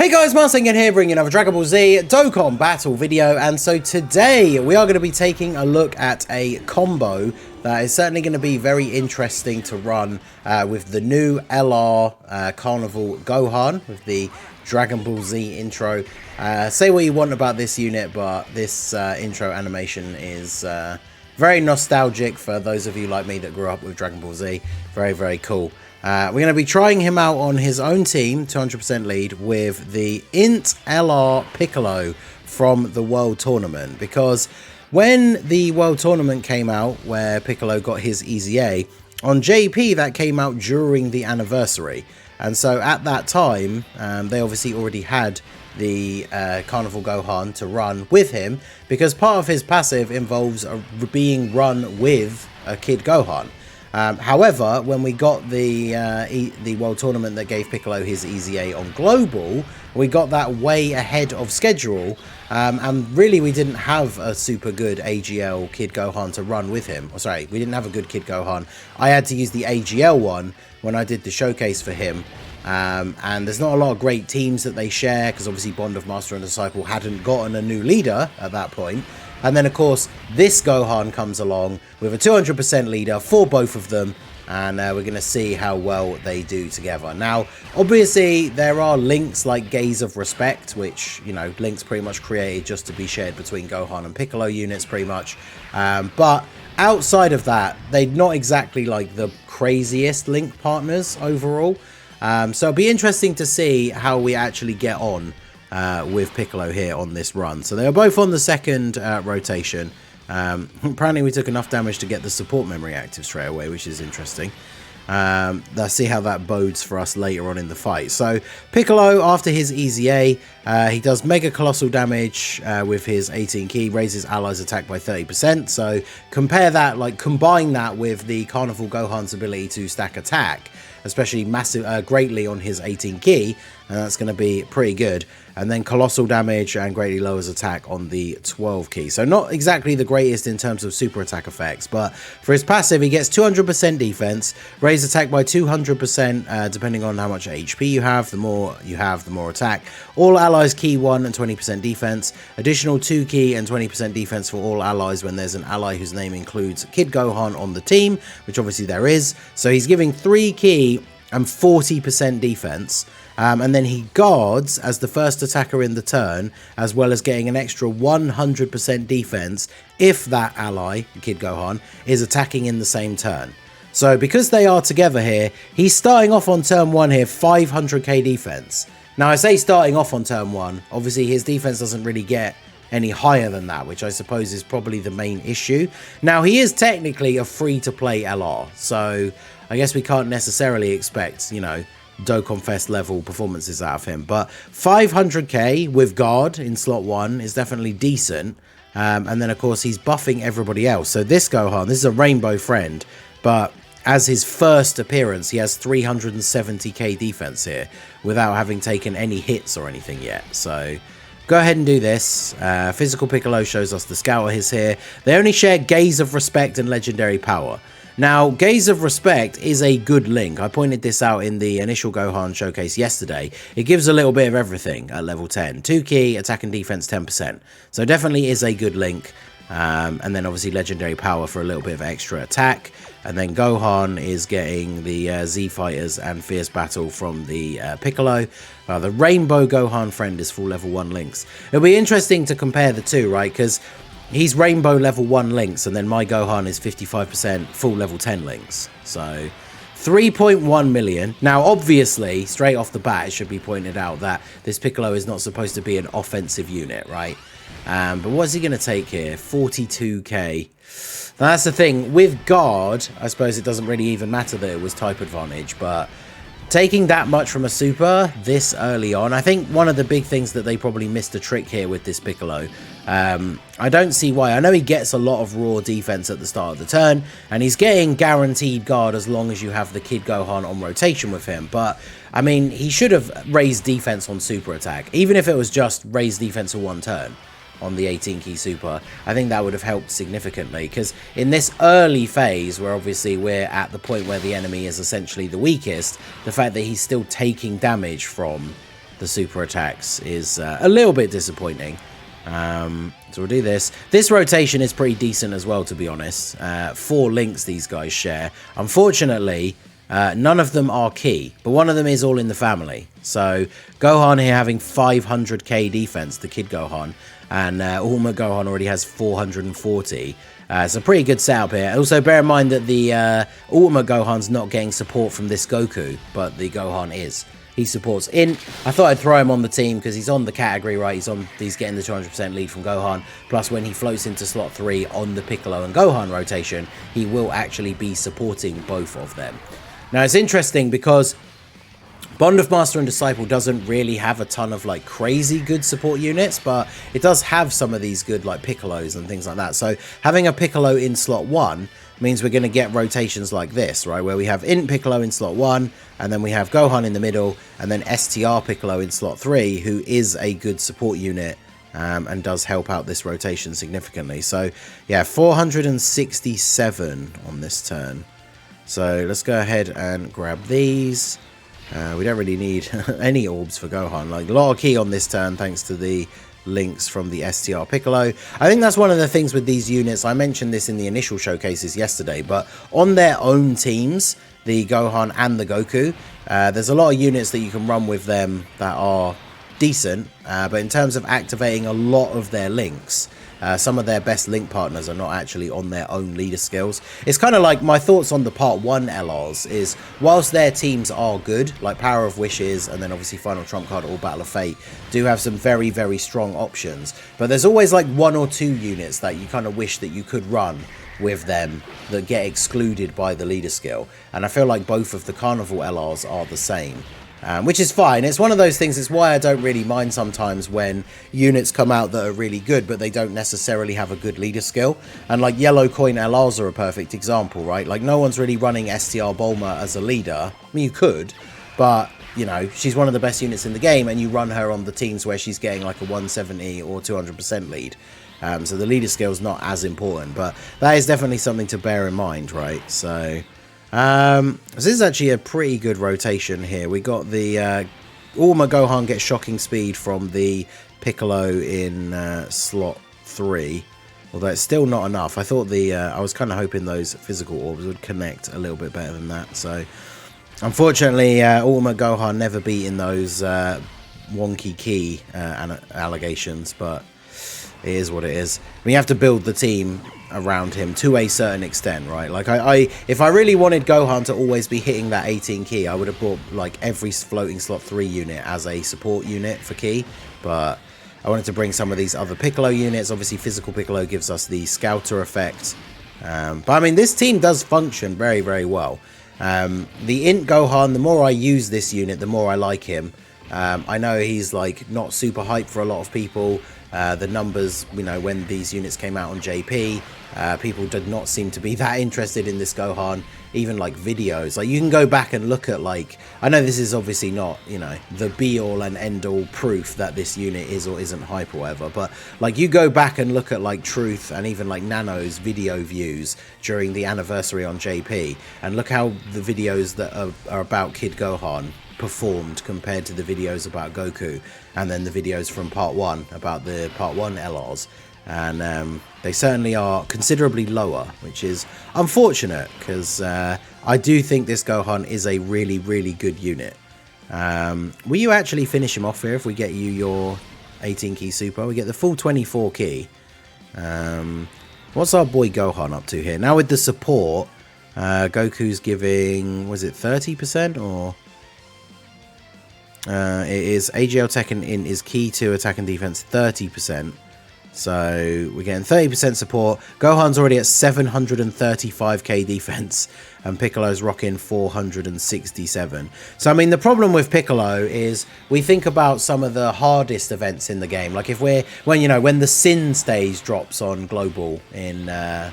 Hey guys, Martin here bringing another Dragon Ball Z Dokkan battle video, and so today we are going to be taking a look at a combo that is certainly going to be very interesting to run with the new LR Carnival Gohan with the Dragon Ball Z intro. Say what you want about this unit, but this intro animation is very nostalgic for those of you like me that grew up with Dragon Ball Z. Very, very cool. We're going to be trying him out on his own team, 200% lead, with the Int LR Piccolo from the World Tournament. Because when the World Tournament came out, where Piccolo got his EZA, on JP that came out during the anniversary. And so at that time, they obviously already had the Carnival Gohan to run with him, because part of his passive involves being run with a Kid Gohan. However, when we got the World Tournament that gave Piccolo his EZA on Global, we got that way ahead of schedule, and really we didn't have a super good AGL Kid Gohan to run with him. Oh, sorry, we didn't have a good Kid Gohan. I had to use the AGL one when I did the showcase for him, and there's not a lot of great teams that they share, because obviously Bond of Master and Disciple hadn't gotten a new leader at that point. And then, of course, this Gohan comes along with a 200% leader for both of them, and we're going to see how well they do together. Now, obviously, there are links like Gaze of Respect, which, you know, links pretty much created just to be shared between Gohan and Piccolo units, pretty much. But outside of that, they're not exactly like the craziest link partners overall. So it'll be interesting to see how we actually get on with Piccolo here on this run. So they are both on the second rotation. Apparently we took enough damage to get the support memory active straight away, which is interesting. Let's see how that bodes for us later on in the fight. So Piccolo, after his EZA, he does mega colossal damage with his 18 key, raises allies attack by 30%. So compare that, like combine that with the Carnival Gohan's ability to stack attack, especially massive, greatly on his 18 key, and that's going to be pretty good. And then colossal damage and greatly lowers attack on the 12 key. So not exactly the greatest in terms of super attack effects, but for his passive, he gets 200% defense, raise attack by 200%, depending on how much HP you have. The more you have, the more attack. All allies key 1 and 20% defense. Additional 2 key and 20% defense for all allies when there's an ally whose name includes Kid Gohan on the team, which obviously there is. So he's giving 3 key and 40% defense. And then he guards as the first attacker in the turn, as well as getting an extra 100% defense if that ally, Kid Gohan, is attacking in the same turn. So because they are together here, he's starting off on turn 1 here, 500k defense. Now I say starting off on turn 1, obviously his defense doesn't really get any higher than that, which I suppose is probably the main issue. Now he is technically a free-to-play LR, so I guess we can't necessarily expect, you know, Dokkan Fest level performances out of him, but 500k with guard in slot 1 is definitely decent. And then of course he's buffing everybody else. So this Gohan, this is a rainbow friend, but as his first appearance he has 370k defense here without having taken any hits or anything yet. So go ahead and do this. Physical Piccolo shows us the Scouter is here. They only share Gaze of Respect and Legendary Power. Now, Gaze of Respect is a good link. I pointed this out in the initial Gohan showcase yesterday. It gives a little bit of everything at level 10. 2 key, attack and defense 10%. So definitely is a good link. And then obviously Legendary Power for a little bit of extra attack. And then Gohan is getting the Z Fighters and Fierce Battle from the Piccolo. The Rainbow Gohan friend is full level 1 links. It'll be interesting to compare the two, right? Because he's Rainbow level 1 links, and then my Gohan is 55% full level 10 links. So 3.1 million. Now, obviously, straight off the bat, it should be pointed out that this Piccolo is not supposed to be an offensive unit, right? But what's he going to take here? 42k. Now, that's the thing. With guard, I suppose it doesn't really even matter that it was type advantage, but taking that much from a super this early on, I think one of the big things that they probably missed a trick here with this Piccolo. I don't see why. I know he gets a lot of raw defense at the start of the turn, and he's getting guaranteed guard as long as you have the Kid Gohan on rotation with him. But, I mean, he should have raised defense on super attack, even if it was just raised defense for 1 turn on the 18 key super. I think that would have helped significantly, because in this early phase where obviously we're at the point where the enemy is essentially the weakest, the fact that he's still taking damage from the super attacks is a little bit disappointing. So we'll do this. This rotation is pretty decent as well, to be honest. 4 links these guys share. Unfortunately, none of them are key, but one of them is all in the family. So Gohan here having 500k defense, the Kid Gohan, and Ultimate Gohan already has 440. It's a pretty good setup here. Also, bear in mind that the Ultimate Gohan's not getting support from this Goku, but the Gohan is. He supports Int. I thought I'd throw him on the team because he's on the category, right? He's getting the 200% lead from Gohan. Plus, when he floats into slot 3 on the Piccolo and Gohan rotation, he will actually be supporting both of them. Now, it's interesting because Bond of Master and Disciple doesn't really have a ton of like crazy good support units, but it does have some of these good like Piccolos and things like that. So having a Piccolo in slot 1 means we're going to get rotations like this, right? Where we have Int Piccolo in slot 1, and then we have Gohan in the middle, and then STR Piccolo in slot 3, who is a good support unit and does help out this rotation significantly. So yeah, 467 on this turn. So let's go ahead and grab these. We don't really need any orbs for Gohan. Like a lot of key on this turn thanks to the links from the STR Piccolo. I think that's one of the things with these units. I mentioned this in the initial showcases yesterday, but on their own teams, the Gohan and the Goku, there's a lot of units that you can run with them that are decent, but in terms of activating a lot of their links, some of their best link partners are not actually on their own leader skills. It's kind of like my thoughts on the part 1 LRs is, whilst their teams are good, like Power of Wishes and then obviously Final Trump Card or Battle of Fate do have some very, very strong options, but there's always like 1 or 2 units that you kind of wish that you could run with them that get excluded by the leader skill, and I feel like both of the Carnival LRs are the same. Which is fine. It's one of those things. It's why I don't really mind sometimes when units come out that are really good, but they don't necessarily have a good leader skill. And like Yellow Coin LRs are a perfect example, right? Like no one's really running STR Bulma as a leader. I mean, you could, but you know, she's one of the best units in the game, and you run her on the teams where she's getting like a 170 or 200% lead. So the leader skill is not as important, but that is definitely something to bear in mind, right? So this is actually a pretty good rotation here. We got the Ultimate Gohan gets shocking speed from the Piccolo in slot 3, although it's still not enough. I thought I was kind of hoping those physical orbs would connect a little bit better than that. So unfortunately, Ultimate Gohan never beaten those wonky key allegations, but it is what it is. We have to build the team around him to a certain extent, right? Like if I really wanted Gohan to always be hitting that 18 key, I would have brought like every floating slot 3 unit as a support unit for key, but I wanted to bring some of these other Piccolo units. Obviously Physical Piccolo gives us the Scouter effect, but I mean this team does function very, very well. The Int Gohan, the more I use this unit, the more I like him. I know he's like not super hyped for a lot of people. The numbers, you know, when these units came out on JP, people did not seem to be that interested in this Gohan. Even like videos, like you can go back and look at, like, I know this is obviously not, you know, the be all and end all proof that this unit is or isn't hype or whatever, but like you go back and look at like Truth and even like Nano's video views during the anniversary on JP, and look how the videos that are about Kid Gohan performed compared to the videos about Goku, and then the videos from part 1 about the part 1 LRs, and they certainly are considerably lower, which is unfortunate because I do think this Gohan is a really, really good unit. Will you actually finish him off here if we get you your 18 key super? We get the full 24 key. What's our boy Gohan up to here now with the support? Goku's giving, was it 30% or? It is AGL Tekken in is key to attack and defense 30%. So we're getting 30% support. Gohan's already at 735k defense, and Piccolo's rocking 467. So I mean, the problem with Piccolo is we think about some of the hardest events in the game. Like if when the Sin stage drops on Global in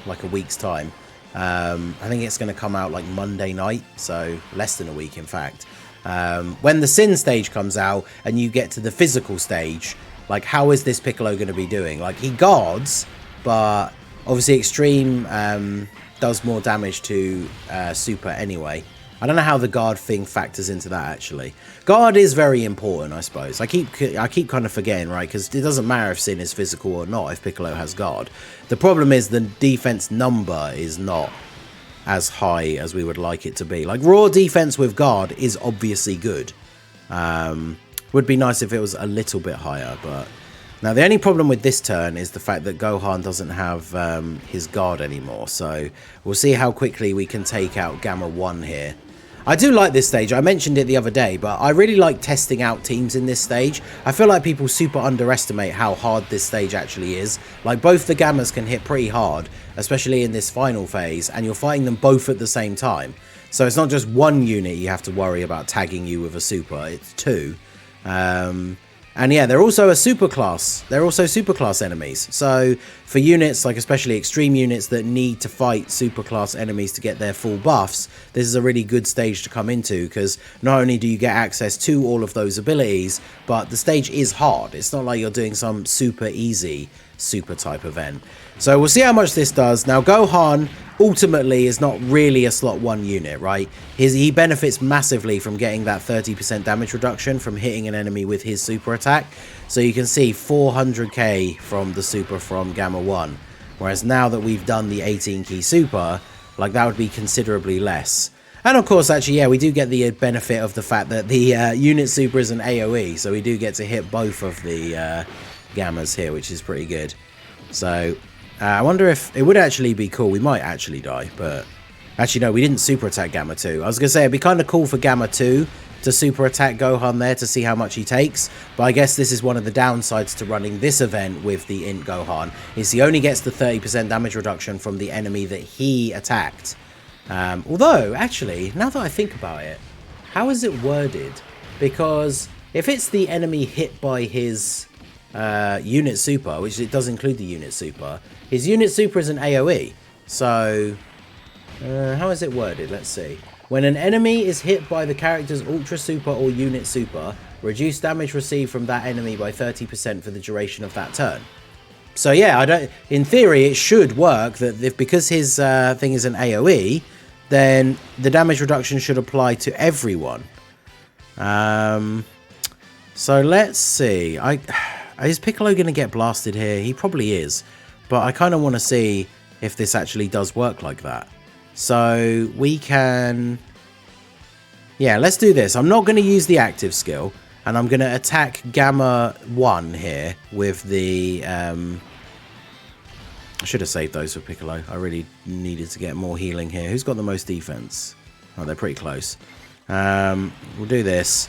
like a week's time. I think it's going to come out like Monday night, so less than a week in fact. When the Sin stage comes out and you get to the physical stage, like how is this Piccolo going to be doing? Like he guards, but obviously Extreme does more damage to Super anyway. I don't know how the guard thing factors into that, actually. Guard is very important, I suppose. I keep kind of forgetting, right? Because it doesn't matter if Sin is physical or not if Piccolo has guard. The problem is the defense number is not as high as we would like it to be. Like, raw defense with guard is obviously good. Would be nice if it was a little bit higher, but... Now, the only problem with this turn is the fact that Gohan doesn't have his guard anymore. So, we'll see how quickly we can take out Gamma 1 here. I do like this stage. I mentioned it the other day, but I really like testing out teams in this stage. I feel like people super underestimate how hard this stage actually is. Like, both the Gammas can hit pretty hard, especially in this final phase, and you're fighting them both at the same time. So, it's not just one unit you have to worry about tagging you with a super. It's two. And yeah, they're also a superclass. They're also superclass enemies. So for units, like especially extreme units that need to fight superclass enemies to get their full buffs, this is a really good stage to come into, because not only do you get access to all of those abilities, but the stage is hard. It's not like you're doing some super easy super type event. So we'll see how much this does. Now, Gohan ultimately is not really a slot 1 unit, right? He benefits massively from getting that 30% damage reduction from hitting an enemy with his super attack. So you can see 400k from the super from Gamma 1. Whereas now that we've done the 18 key super, like that would be considerably less. And of course, actually, yeah, we do get the benefit of the fact that the unit super is an AoE. So we do get to hit both of the Gammas here, which is pretty good. So I wonder if it would actually be cool. We might actually die, but actually no, we didn't super attack Gamma 2. I was gonna say it'd be kind of cool for Gamma 2 to super attack Gohan there to see how much he takes, but I guess this is one of the downsides to running this event with the Int Gohan, is he only gets the 30% damage reduction from the enemy that he attacked. Although actually, now that I think about it, how is it worded? Because if it's the enemy hit by his unit super, which it does include the unit super, his unit super is an AoE. So how is it worded? Let's see. When an enemy is hit by the character's ultra super or unit super, reduce damage received from that enemy by 30% for the duration of that turn. So yeah, in theory it should work that because his thing is an AoE, then the damage reduction should apply to everyone. So let's see. Is Piccolo going to get blasted here? He probably is. But I kind of want to see if this actually does work like that. So we can... Yeah, let's do this. I'm not going to use the active skill. And I'm going to attack Gamma 1 here with the... I should have saved those for Piccolo. I really needed to get more healing here. Who's got the most defense? Oh, they're pretty close. We'll do this.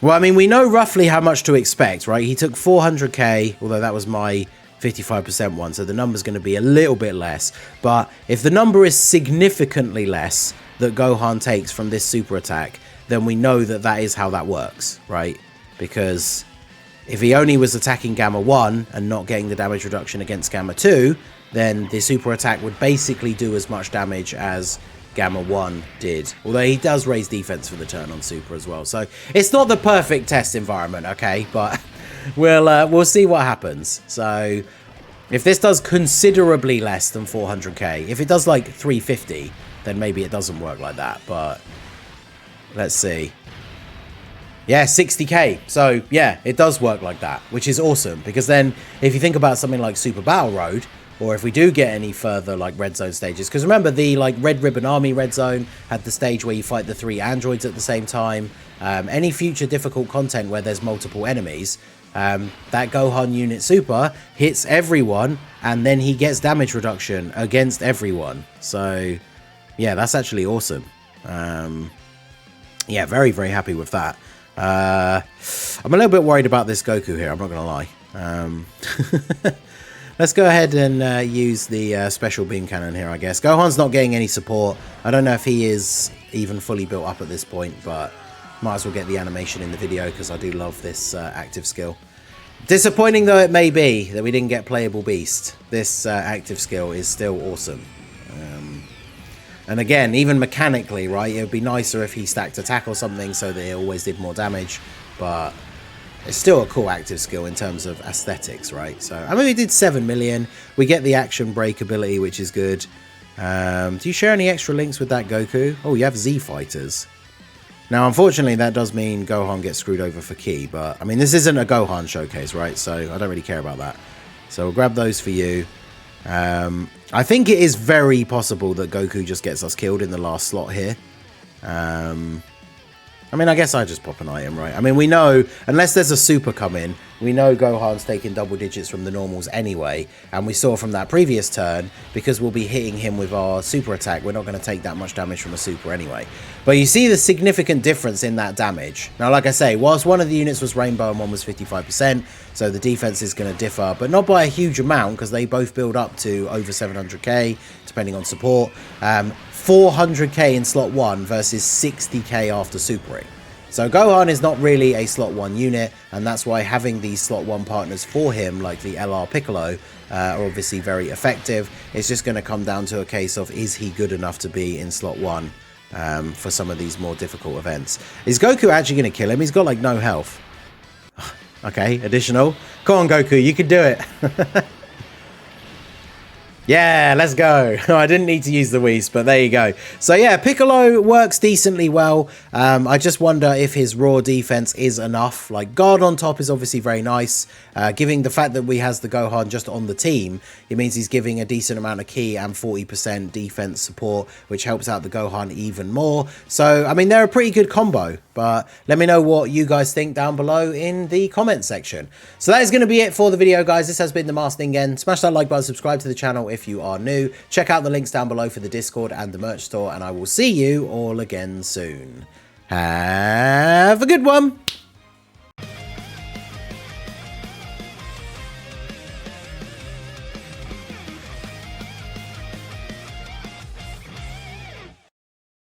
Well, I mean, we know roughly how much to expect, right? He took 400k, although that was my 55% one, so the number's going to be a little bit less. But if the number is significantly less that Gohan takes from this super attack, then we know that that is how that works, right? Because if he only was attacking Gamma 1 and not getting the damage reduction against Gamma 2, then the super attack would basically do as much damage as Gamma 1 did, although he does raise defense for the turn on super as well. So it's not the perfect test environment, okay, but we'll see what happens. So if this does considerably less than 400k, if it does like 350, then maybe it doesn't work like that, but let's see. Yeah, 60k. So yeah, it does work like that, which is awesome, because then if you think about something like Super Battle Road, or if we do get any further like red zone stages, because remember the like Red Ribbon Army red zone had the stage where you fight the 3 androids at the same time. Any future difficult content where there's multiple enemies, that Gohan unit super hits everyone and then he gets damage reduction against everyone. So yeah, that's actually awesome. Yeah, very, very happy with that. I'm a little bit worried about this Goku here, I'm not gonna lie. Let's go ahead and use the special beam cannon here, I guess. Gohan's not getting any support. I don't know if he is even fully built up at this point, but might as well get the animation in the video because I do love this active skill. Disappointing though it may be that we didn't get playable beast, this active skill is still awesome. And again, even mechanically, right, it would be nicer if he stacked attack or something so that it always did more damage, but it's still a cool active skill in terms of aesthetics, right? So, I mean, we did 7 million. We get the action break ability, which is good. Do you share any extra links with that Goku? Oh, you have Z Fighters. Now, unfortunately, that does mean Gohan gets screwed over for Ki, but, I mean, this isn't a Gohan showcase, right? So, I don't really care about that. So, we'll grab those for you. I think it is very possible that Goku just gets us killed in the last slot here. I mean, I guess I just pop an item, right? I mean, we know, unless there's a super come in, we know Gohan's taking double digits from the normals anyway. And we saw from that previous turn, because we'll be hitting him with our super attack, we're not going to take that much damage from a super anyway. But you see the significant difference in that damage. Now, like I say, whilst one of the units was Rainbow and one was 55%, so the defense is going to differ, but not by a huge amount, because they both build up to over 700k, depending on support. 400k in slot 1 versus 60k after supering. So Gohan is not really a slot 1 unit, and that's why having these slot 1 partners for him, like the LR Piccolo, are obviously very effective. It's just going to come down to a case of, is he good enough to be in slot 1 for some of these more difficult events? Is Goku actually going to kill him? He's got like no health. Okay, additional. Come on, Goku, you can do it. Yeah, let's go. I didn't need to use the Whis, but there you go. So yeah, Piccolo works decently well. I just wonder if his raw defense is enough. Like, guard on top is obviously very nice. Giving the fact that we has the Gohan just on the team, it means he's giving a decent amount of Ki and 40% defense support, which helps out the Gohan even more. So, I mean, they're a pretty good combo. But let me know what you guys think down below in the comment section. So that is going to be it for the video, guys. This has been the Masked Ningen. Smash that like button, subscribe to the channel if you are new. Check out the links down below for the Discord and the merch store, and I will see you all again soon. Have a good one.